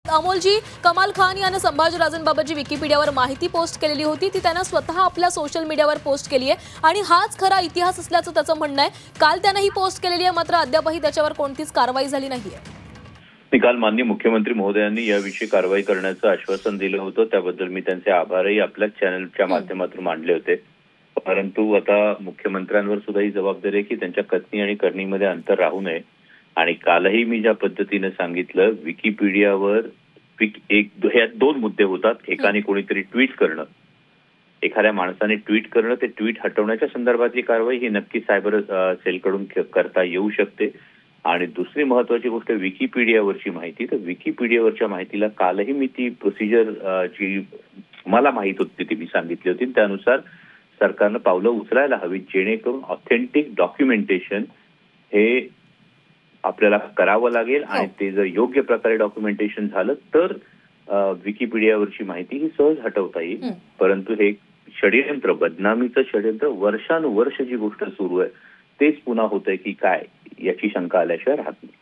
अमोलजी, कमाल खान यानं संभाजीराजांबाबत जी विकिपीडियावर माहिती पोस्ट केलेली होती ती त्यानं स्वतः आपल्या सोशल मीडियावर पोस्ट केली आहे आणि हाच खरा इतिहास असल्याचं त्याचं म्हणणं आहे. काल त्यानं ही पोस्ट केलेली आहे, मात्र अद्यापही त्याच्यावर कोणतीच कारवाई झाली नाहीये. काल माननीय मुख्यमंत्री महोदयांनी याविषयी कारवाई करण्याचं आश्वासन दिलं होतं. त्याबद्दल मी त्यांचे आभारही आपल्याच चॅनलच्या माध्यमातून मांडले होते. परंतु आता मुख्यमंत्र्यांवर सुद्धा ही जबाबदारी आहे की त्यांच्या कथनी आणि करणीमध्ये अंतर राहू नये. आणि कालही मी ज्या पद्धतीने सांगितलं, विकिपीडियावर दोन मुद्दे होतात. एकाने कोणीतरी ट्विट करणं, एखाद्या माणसाने ट्विट करणं, ते ट्विट हटवण्याच्या संदर्भातली कारवाई ही नक्की सायबर सेलकडून करता येऊ शकते. आणि दुसरी महत्वाची गोष्ट विकिपीडियावरची माहिती. तर विकिपीडियावरच्या माहितीला कालही मी ती प्रोसिजर जी मला माहित होती ती मी सांगितली होती. त्यानुसार सरकारनं पावलं उचलायला हवी, जेणेकरून ऑथेंटिक डॉक्युमेंटेशन हे आपल्याला करावं लागेल. आणि ते जर योग्य प्रकारे डॉक्युमेंटेशन झालं तर विकिपीडियावरची माहिती ही सहज हटवता येईल. परंतु हे षडयंत्र, बदनामीचं षडयंत्र वर्षानुवर्ष जी गोष्ट सुरू आहे तेच पुन्हा होतंय की काय, याची शंका आल्याशिवाय राहत नाही.